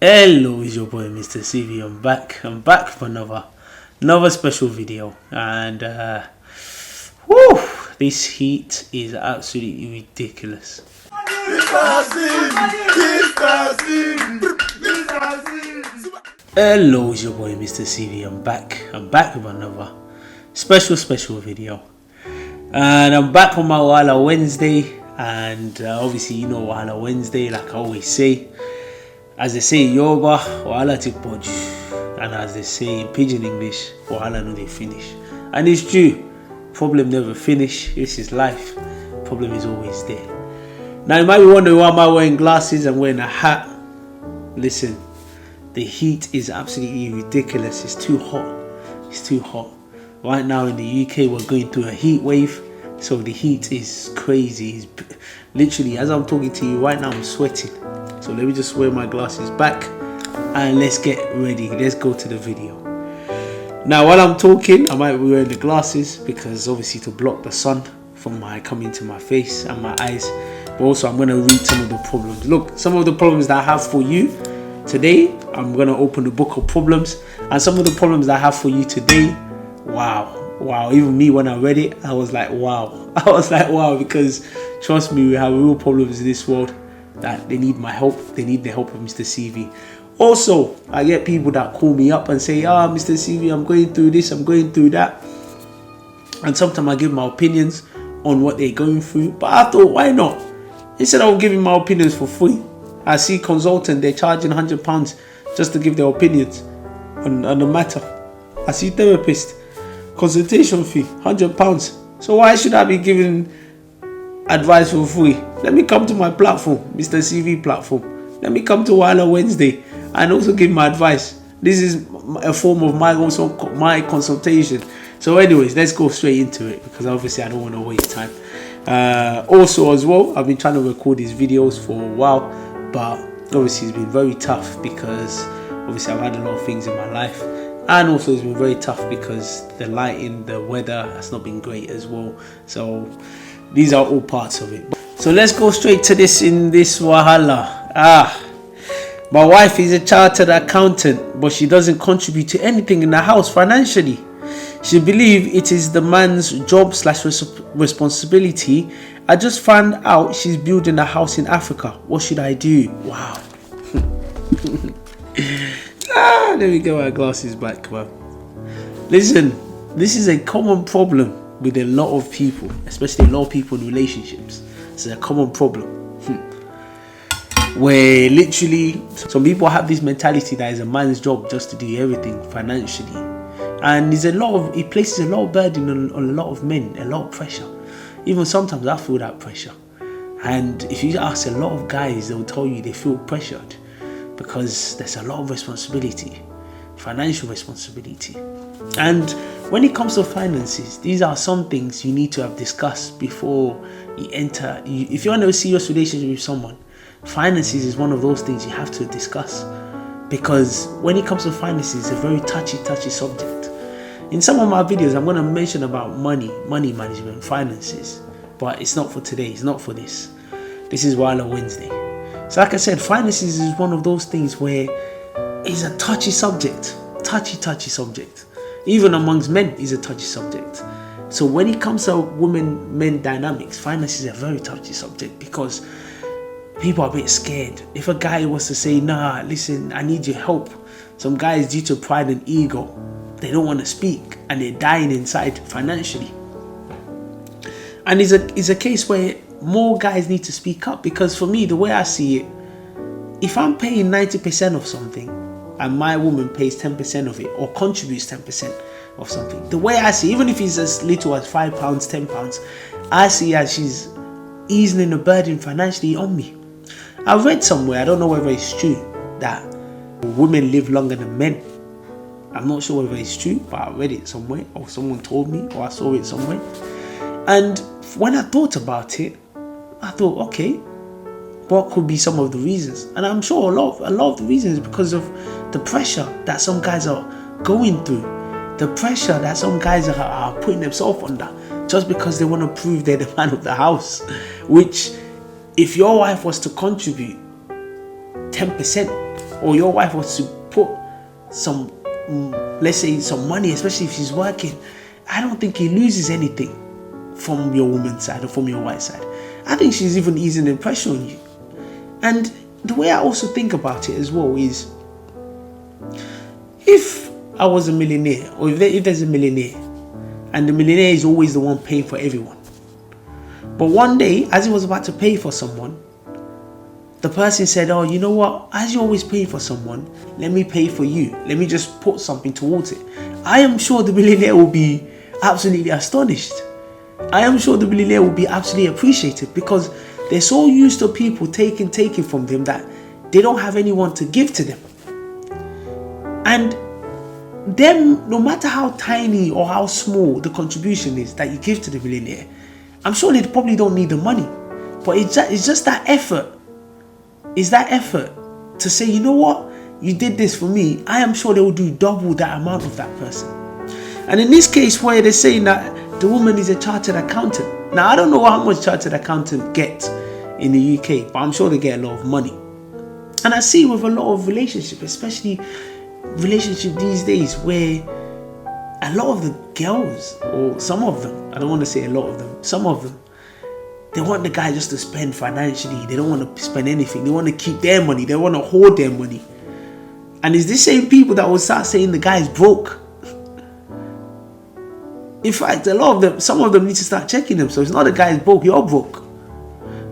Hello, it's your boy Mr. CV. I'm back for another special video, and this heat is absolutely ridiculous. Hello, it's your boy Mr. CV. I'm back with another special video, and I'm back on my Wahala Wednesday. And obviously, you know Wahala Wednesday, like I always say. As they say in Yoruba, Wahala Tikpoju. And as they say in Pidgin English, Wahala no dey finish. And it's true. Problem never finish. This is life. Problem is always there. Now you might be wondering why am I wearing glasses and wearing a hat. Listen, the heat is absolutely ridiculous. It's too hot. It's too hot. Right now in the UK, we're going through a heat wave. So the heat is crazy. It's literally, as I'm talking to you right now, I'm sweating. So let me just wear my glasses back and let's get ready. Let's go to the video. Now while I'm talking, I might be wearing the glasses because obviously to block the sun from coming to my face and my eyes. But also I'm going to read some of the problems. Look, some of the problems that I have for you today. I'm going to open the book of problems. And some of the problems that I have for you today, wow, even me when I read it, I was like wow, because trust me, we have real problems in this world that they need my help. They need the help of Mr. CV. Also, I get people that call me up and say, Mr. CV, I'm going through this, I'm going through that. And sometimes I give my opinions on what they're going through. But I thought, why not? Instead of giving my opinions for free, I see consultant, they're charging £100 just to give their opinions on the matter. I see therapist, consultation fee, £100. So why should I be giving advice for free? Let me come to my platform, Mr. CV platform. Let me come to Wahala Wednesday and also give my advice. This is a form of my consultation. So anyways, let's go straight into it because obviously I don't want to waste time. Also as well, I've been trying to record these videos for a while, but obviously it's been very tough because obviously I've had a lot of things in my life. And also it's been very tough because the lighting, the weather has not been great as well. So these are all parts of it. So let's go straight to this in this Wahala. My wife is a chartered accountant, but she doesn't contribute to anything in the house financially. She believes it is the man's job / responsibility. I just found out she's building a house in Africa. What should I do? Wow. Let me get my glasses back, man. Listen, this is a common problem with a lot of people, especially a lot of people in relationships. It's a common problem where literally some people have this mentality that it's a man's job just to do everything financially, and it places a lot of burden on a lot of men, a lot of pressure. Even sometimes I feel that pressure, and if you ask a lot of guys, they will tell you they feel pressured because there's a lot of responsibility, financial responsibility. And when it comes to finances, these are some things you need to have discussed before you enter. If you want a serious relationship with someone, finances is one of those things you have to discuss, because when it comes to finances, it's a very touchy subject. In some of my videos, I'm going to mention about money management, finances, but it's not for today. It's not for this. This is Wahala Wednesday. So like I said, finances is one of those things where it's a touchy subject, touchy subject. Even amongst men is a touchy subject. So when it comes to women-men dynamics, finances is a very touchy subject because people are a bit scared. If a guy was to say, nah, listen, I need your help. Some guys, due to pride and ego, they don't want to speak and they're dying inside financially. And it's a case where more guys need to speak up, because for me, the way I see it, if I'm paying 90% of something and my woman pays 10% of it or contributes 10% of something, the way I see, even if it's as little as £5, £10, I see as she's easing the burden financially on me. I read somewhere, I don't know whether it's true, that women live longer than men. I'm not sure whether it's true, but I read it somewhere, or someone told me, or I saw it somewhere. And when I thought about it, I thought, okay, what could be some of the reasons? And I'm sure a lot of the reasons is because of the pressure that some guys are going through, the pressure that some guys are putting themselves under, just because they want to prove they're the man of the house. Which, if your wife was to contribute 10%, or your wife was to put some, let's say some money, especially if she's working, I don't think he loses anything from your woman's side or from your wife's side. I think she's even easing the pressure on you. And the way I also think about it as well is, if I was a millionaire, or if there's a millionaire, and the millionaire is always the one paying for everyone, but one day, as he was about to pay for someone, the person said, oh, you know what, as you always pay for someone, let me pay for you. Let me just put something towards it. I am sure the millionaire will be absolutely astonished. I am sure the millionaire will be absolutely appreciated, because they're so used to people taking from them that they don't have anyone to give to them. And them, no matter how tiny or how small the contribution is that you give to the millionaire, I'm sure they probably don't need the money, but it's just that effort. It's that effort to say, you know what, you did this for me. I am sure they will do double that amount of that person. And in this case, where they're saying that the woman is a chartered accountant. Now, I don't know how much chartered accountant get in the UK, but I'm sure they get a lot of money. And I see with a lot of relationships, especially relationship these days, where a lot of the girls, or some of them, I don't want to say a lot of them, some of them, they want the guy just to spend financially. They don't want to spend anything. They want to keep their money. They want to hoard their money. And it's the same people that will start saying the guy's broke. In fact, a lot of them, some of them need to start checking themselves. It's not the guy's broke, you're broke.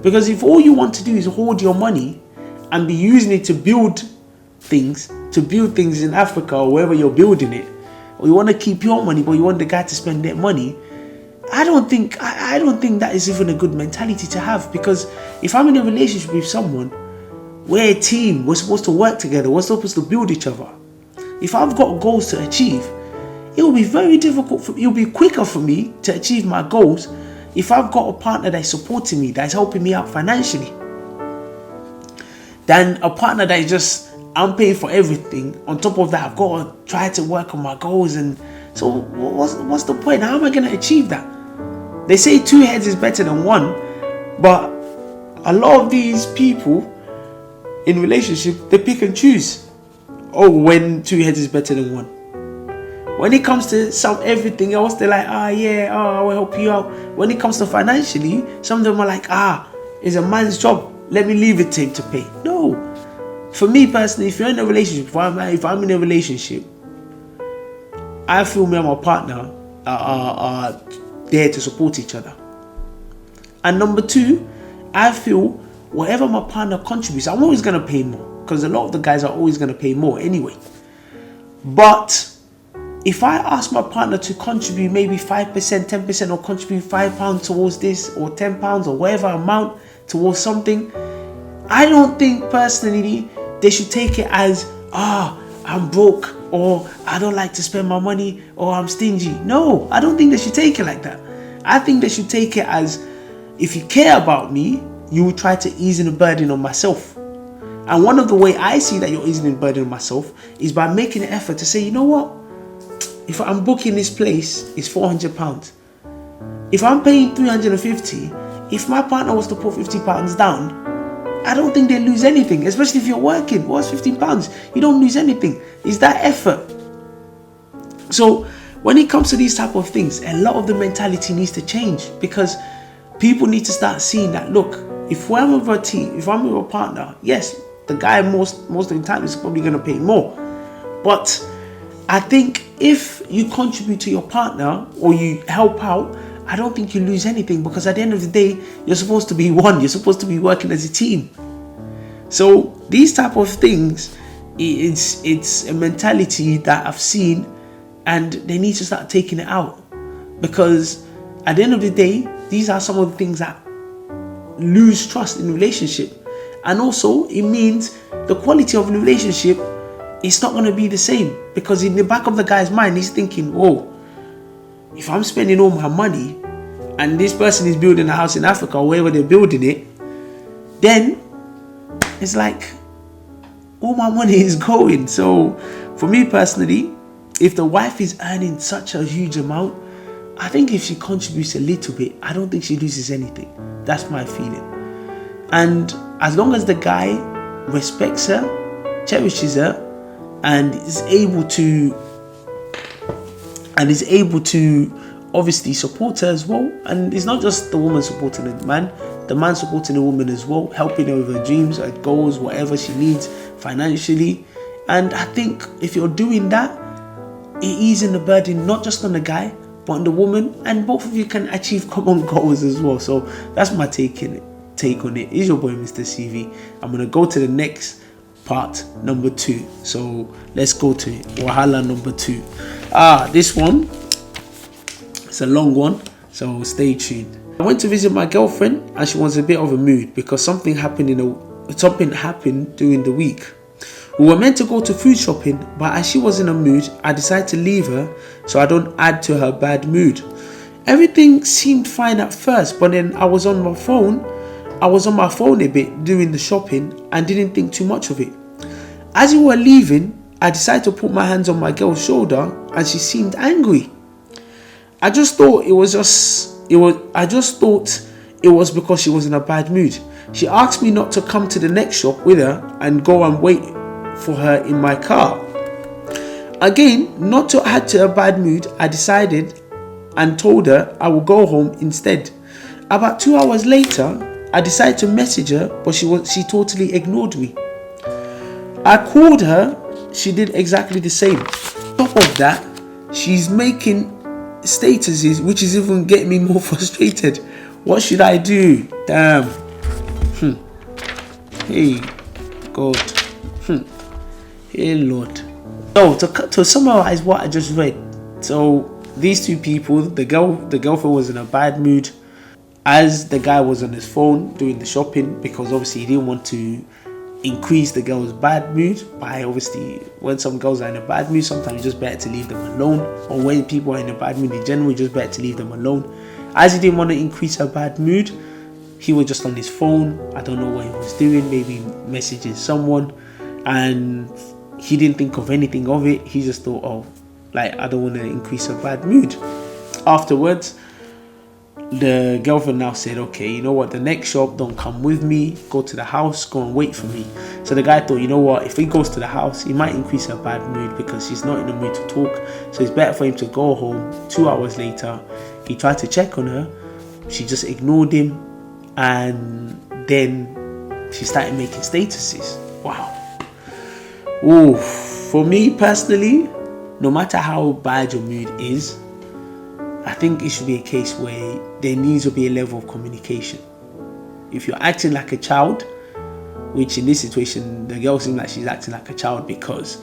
Because if all you want to do is hoard your money and be using it to build things in Africa or wherever you're building it, or you want to keep your money but you want the guy to spend their money, I don't think that is even a good mentality to have. Because if I'm in a relationship with someone, we're a team, we're supposed to work together, we're supposed to build each other. If I've got goals to achieve, it will be very difficult it'll be quicker for me to achieve my goals if I've got a partner that's supporting me, that's helping me out financially, than a partner that is just, I'm paying for everything. On top of that, I've got to try to work on my goals. And so what's the point? How am I going to achieve that? They say 2 heads is better than one, but a lot of these people in relationship, they pick and choose. Oh, when 2 heads is better than one. When it comes to everything else, they're like, I will help you out. When it comes to financially, some of them are like, it's a man's job. Let me leave it to him to pay. No. For me personally, if you're in a relationship, if I'm in a relationship, I feel me and my partner are there to support each other. And number 2, I feel whatever my partner contributes, I'm always going to pay more, because a lot of the guys are always going to pay more anyway. But if I ask my partner to contribute maybe 5%, 10%, or contribute £5 towards this, or £10 or whatever amount towards something, I don't think personally they should take it as, I'm broke, or I don't like to spend my money, or I'm stingy. No, I don't think they should take it like that. I think they should take it as, if you care about me, you will try to ease the burden on myself. And one of the way I see that you're easing the burden on myself is by making an effort to say, you know what? If I'm booking this place, it's £400. If I'm paying 350, if my partner was to put £50 down, I don't think they lose anything, especially if you're working. What's £15? You don't lose anything. It's that effort. So when it comes to these type of things, a lot of the mentality needs to change, because people need to start seeing that, look, if I'm with a team, if I'm with a partner, yes, the guy most of the time is probably going to pay more. But I think if you contribute to your partner or you help out, I don't think you lose anything, because at the end of the day, you're supposed to be one. You're supposed to be working as a team. So these type of things, it's a mentality that I've seen, and they need to start taking it out, because at the end of the day, these are some of the things that lose trust in relationship. And also it means the quality of the relationship is not going to be the same, because in the back of the guy's mind, he's thinking, whoa, if I'm spending all my money and this person is building a house in Africa or wherever they're building it, then it's like all my money is going. So for me personally, if the wife is earning such a huge amount, I think if she contributes a little bit, I don't think she loses anything. That's my feeling. And as long as the guy respects her cherishes her, and is able to obviously support her as well. And it's not just the woman supporting the man supporting the woman as well, helping her with her dreams, her goals, whatever she needs financially. And I think if you're doing that, it easing the burden not just on the guy but on the woman, and both of you can achieve common goals as well. So that's my take on it. It's your boy Mr. CV. I'm gonna go to the next part, number 2. So let's go to it. Wahala number 2. This one, it's a long one, so stay tuned. I went to visit my girlfriend and she was a bit of a mood because something happened during the week. We were meant to go to food shopping, but as she was in a mood, I decided to leave her so I don't add to her bad mood. Everything seemed fine at first, but then I was on my phone a bit during the shopping and didn't think too much of it. As we were leaving, I decided to put my hands on my girl's shoulder and she seemed angry. I just thought it was because she was in a bad mood. She asked me not to come to the next shop with her and go and wait for her in my car. Again, not to add to her bad mood, I decided and told her I would go home instead. About 2 hours later, I decided to message her, but she totally ignored me. I called her, she did exactly the same. On top of that, she's making statuses, which is even getting me more frustrated. What should I do? Damn. Hey God. Hey Lord. So to summarize what I just read, so these two people, the girlfriend was in a bad mood as the guy was on his phone doing the shopping, because obviously he didn't want to increase the girl's bad mood by, obviously when some girls are in a bad mood, sometimes it's just better to leave them alone, or when people are in a bad mood in general, it's just better to leave them alone. As he didn't want to increase her bad mood, he was just on his phone. I don't know what he was doing, maybe messaging someone, and he didn't think of anything of it. He just thought, I don't want to increase her bad mood. Afterwards, the girlfriend now said, okay, you know what, the next shop, don't come with me, go to the house, go and wait for me. So the guy thought, you know what, if he goes to the house, he might increase her bad mood because she's not in the mood to talk. So it's better for him to go home. 2 hours later, he tried to check on her. She just ignored him, and then she started making statuses. Wow. Ooh, for me personally, no matter how bad your mood is, I think it should be a case where there needs to be a level of communication. If you're acting like a child, which in this situation, the girl seems like she's acting like a child because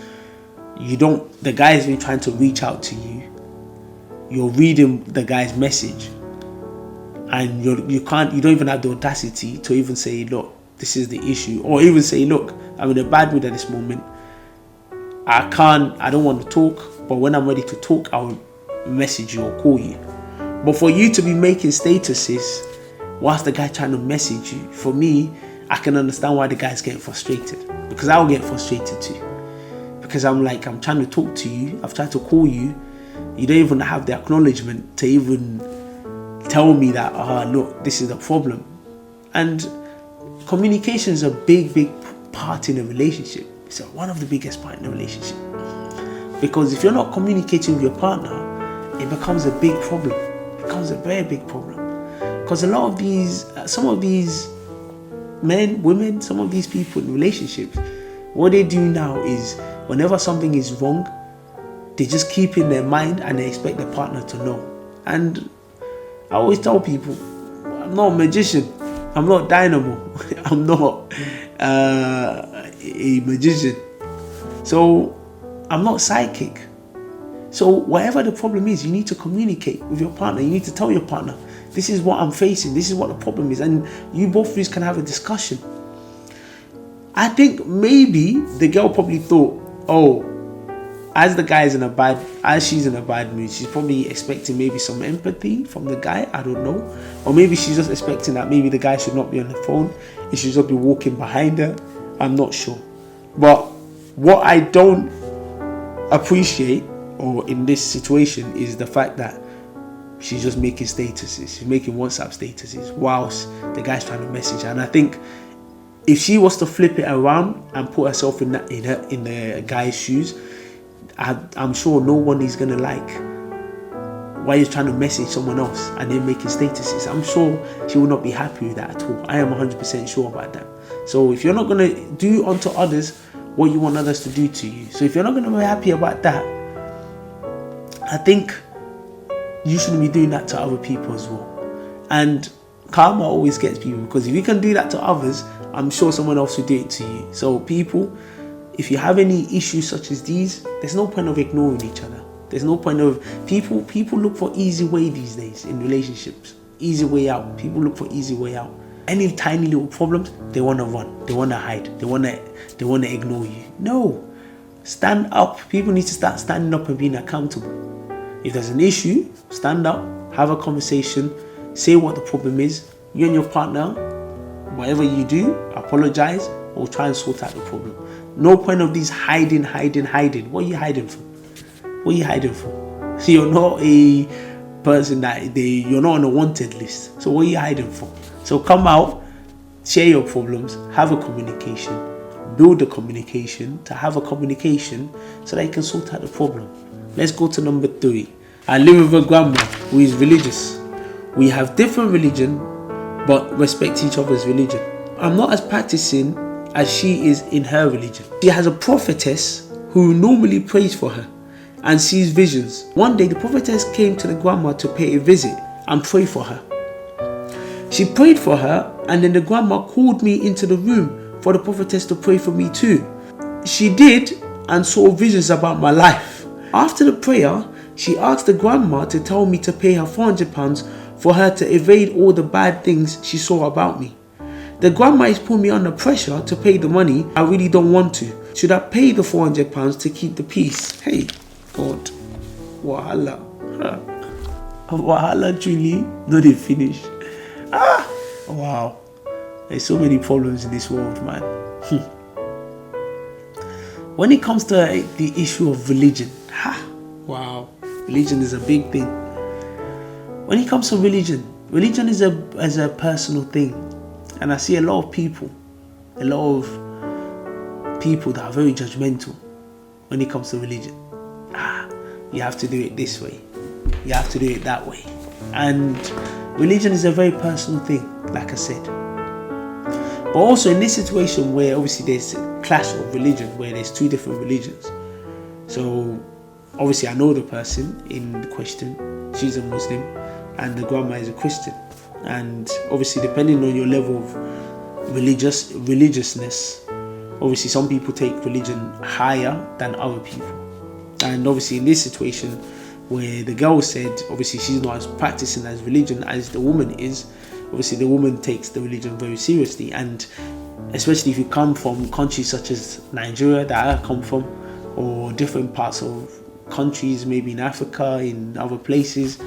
the guy is really trying to reach out to you. You're reading the guy's message, and you don't even have the audacity to even say, look, this is the issue, or even say, look, I'm in a bad mood at this moment. I don't want to talk, but when I'm ready to talk, I'll message you or call you. But for you to be making statuses whilst the guy trying to message you, for me, I can understand why the guy's getting frustrated, because I'll get frustrated too, because I'm trying to talk to you, I've tried to call you, you don't even have the acknowledgement to even tell me that, look, this is the problem. And communication is a big part in a relationship. It's one of the biggest part in a relationship, because if you're not communicating with your partner, it becomes a big problem. It becomes a very big problem, because some of these men, women, some of these people in relationships, what they do now is whenever something is wrong, they just keep in their mind and they expect their partner to know. And I always tell people, I'm not a magician, I'm not Dynamo, I'm not a magician, so I'm not psychic. So whatever the problem is, you need to communicate with your partner. You need to tell your partner, this is what I'm facing, this is what the problem is, and you both can have a discussion. I think maybe the girl probably thought, as she's in a bad mood, she's probably expecting maybe some empathy from the guy, I don't know. Or maybe she's just expecting that maybe the guy should not be on the phone, he should just be walking behind her. I'm not sure. But what I don't appreciate, or in this situation, is the fact that she's just making statuses. She's making WhatsApp statuses whilst the guy's trying to message her. And I think if she was to flip it around and put herself in the guy's shoes, I'm sure no one is gonna like why you're trying to message someone else and then making statuses. I'm sure she will not be happy with that at all. I am 100% sure about that. So if you're not gonna do unto others what you want others to do to you, so if you're not gonna be happy about that, I think you shouldn't be doing that to other people as well. And karma always gets people, because if you can do that to others, I'm sure someone else will do it to you. So people, if you have any issues such as these, there's no point of ignoring each other. There's no point of people look for easy way these days in relationships. Easy way out. People look for easy way out. Any tiny little problems, they want to run. They want to hide. They want to ignore you. No. Stand up. People need to start standing up and being accountable. If there's an issue, stand up, have a conversation, say what the problem is. You and your partner, whatever you do, apologize or try and sort out the problem. No point of these hiding. What are you hiding for? What are you hiding for? So you're not a person you're not on a wanted list. So what are you hiding for? So come out, share your problems, have a communication, build a communication to have a communication so that you can sort out the problem. Let's go to number 3. I live with a grandma who is religious. We have different religion, but respect each other's religion. I'm not as practicing as she is in her religion. She has a prophetess who normally prays for her and sees visions. One day the prophetess came to the grandma to pay a visit and pray for her. She prayed for her, and then the grandma called me into the room for the prophetess to pray for me too. She did and saw visions about my life. After the prayer, she asked the grandma to tell me to pay her £400 for her to evade all the bad things she saw about me. The grandma is putting me under pressure to pay the money I really don't want to. Should I pay the £400 to keep the peace? Hey, God. Wahala. Wahala truly not they finish. Wow. There's so many problems in this world, man. When it comes to the issue of religion, wow. Religion is a big thing. When it comes to religion is a personal thing. And I see a lot of people that are very judgmental when it comes to religion. You have to do it this way. You have to do it that way. And religion is a very personal thing, like I said. But also in this situation where obviously there's a clash of religion, where there's 2 different religions. So obviously I know the person in question, she's a Muslim, and the grandma is a Christian. And obviously depending on your level of religiousness, obviously some people take religion higher than other people. And obviously in this situation where the girl said obviously she's not as practicing as religion as the woman is, obviously the woman takes the religion very seriously. And especially if you come from countries such as Nigeria that I come from, or different parts of countries, maybe in Africa, in other places,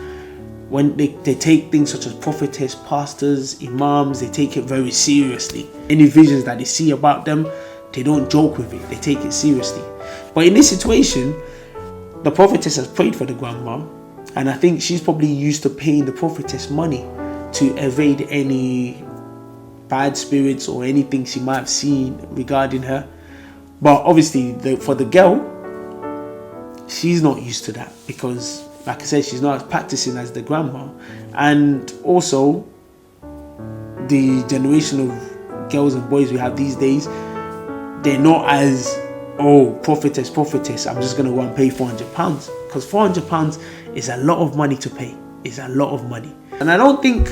when they take things such as prophetess, pastors, imams, they take it very seriously. Any visions that they see about them, they don't joke with it, they take it seriously. But in this situation, the prophetess has prayed for the grandma, and I think she's probably used to paying the prophetess money to evade any bad spirits or anything she might have seen regarding her. But obviously for the girl, she's not used to that, because like I said, she's not as practicing as the grandma. And also the generation of girls and boys we have these days, they're not as prophetess, I'm just going to go and pay £400, because £400 is a lot of money to pay. It's a lot of money. And I don't think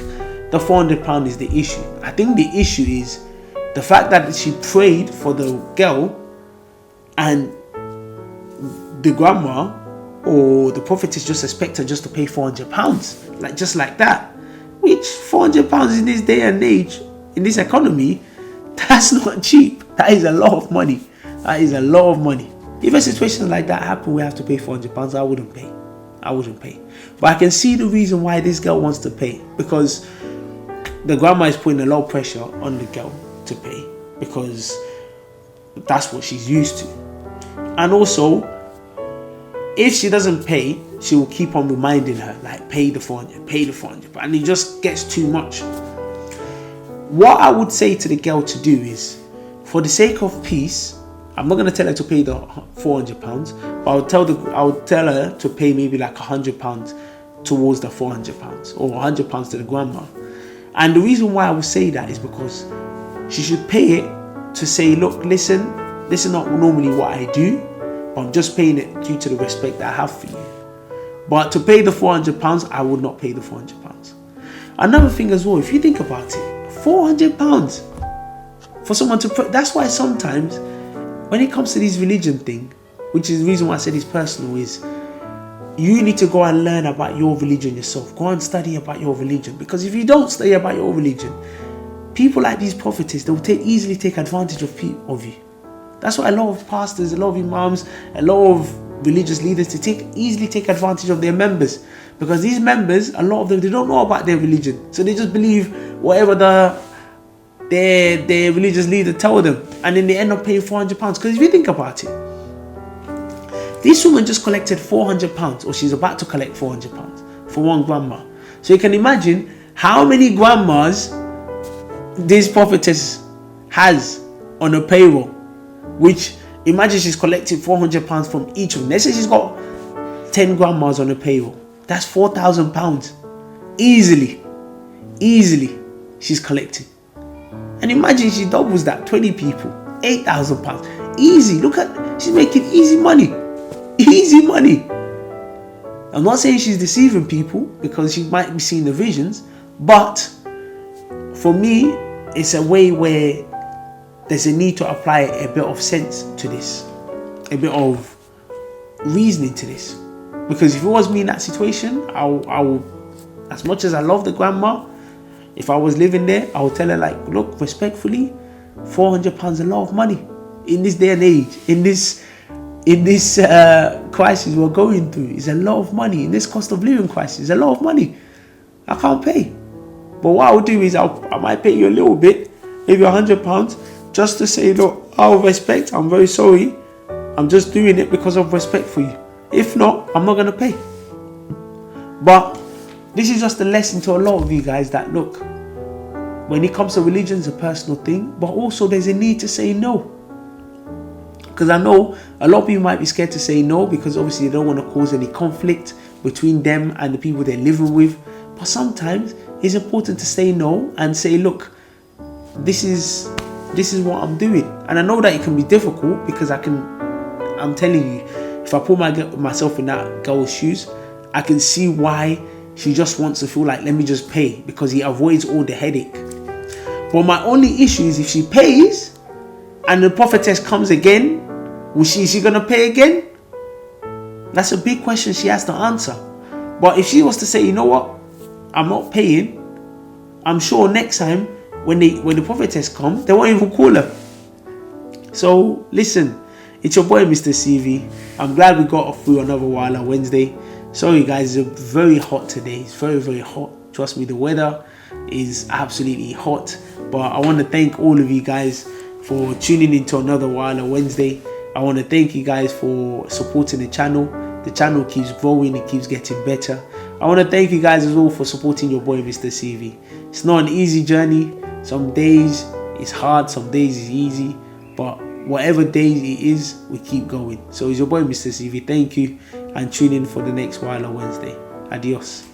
the £400 is the issue. I think the issue is the fact that she prayed for the girl, and the grandma or the prophetess just expect her just to pay £400, just like that. Which £400 in this day and age, in this economy, that's not cheap. That is a lot of money. That is a lot of money. If a situation like that happened, we have to pay £400, I wouldn't pay. But I can see the reason why this girl wants to pay, because the grandma is putting a lot of pressure on the girl to pay, because that's what she's used to. And also, if she doesn't pay, she will keep on reminding her, like, pay the 400, and it just gets too much. what I would say to the girl to do is, for the sake of peace, I'm not going to tell her to pay the £400, but I would tell her to pay maybe like £100 towards the £400, or £100 to the grandma. And the reason why I would say that is because she should pay it to say, look, listen, this is not normally what I do, but I'm just paying it due to the respect that I have for you. But to pay the £400, I would not pay the £400. Another thing as well, if you think about it, £400 for someone to pray. That's why sometimes when it comes to this religion thing, which is the reason why I said it's personal, is you need to go and learn about your religion yourself. Go and study about your religion. Because if you don't study about your religion, people like these prophetess, they'll easily take advantage of you. That's why a lot of pastors, a lot of imams, a lot of religious leaders, easily take advantage of their members. Because these members, a lot of them, they don't know about their religion. So they just believe whatever their religious leader tell them. And then they end up paying £400. Because if you think about it, this woman just collected £400, or she's about to collect £400 for one grandma. So you can imagine how many grandmas this prophetess has on a payroll. Which, imagine she's collecting £400 from each of them. Let's say she's got 10 grandmas on a payroll. That's £4,000 easily she's collecting. And imagine she doubles that, 20 people, £8,000 easy. Look at, she's making easy money. I'm not saying she's deceiving people, because she might be seeing the visions, but for me, it's a way where there's a need to apply a bit of sense to this, a bit of reasoning to this. Because if it was me in that situation, I would, as much as I love the grandma, if I was living there, I would tell her, like, look, respectfully, £400 is a lot of money in this day and age, in this crisis we're going through. It's a lot of money. In this cost of living crisis, it's a lot of money. I can't pay. But what I'll do is I might pay you a little bit, maybe £100, just to say, look, out of respect, I'm very sorry. I'm just doing it because of respect for you. If not, I'm not going to pay. But this is just a lesson to a lot of you guys that, look, when it comes to religion, it's a personal thing, but also there's a need to say no. Because I know a lot of people might be scared to say no, because obviously they don't want to cause any conflict between them and the people they're living with. But sometimes it's important to say no and say, look, this is what I'm doing. And I know that it can be difficult, because I'm telling you, if I put myself in that girl's shoes, I can see why she just wants to feel like, let me just pay, because he avoids all the headache. But my only issue is, if she pays and the prophetess comes again, is she going to pay again? That's a big question she has to answer. But if she was to say, you know what, I'm not paying, I'm sure next time when the prophetess come, they won't even call her. So listen, it's your boy Mr. CV. I'm glad we got through another Wahala Wednesday. Sorry guys, it's very hot today. It's very, very hot. Trust me, the weather is absolutely hot. But I want to thank all of you guys for tuning into another Wahala Wednesday. I want to thank you guys for supporting the channel. The channel keeps growing, it keeps getting better. I want to thank you guys as well for supporting your boy Mr. CV. It's not an easy journey. Some days it's hard, some days it's easy. But whatever days it is, we keep going. So it's your boy Mr. CV. Thank you, and tune in for the next Wahala Wednesday. Adios.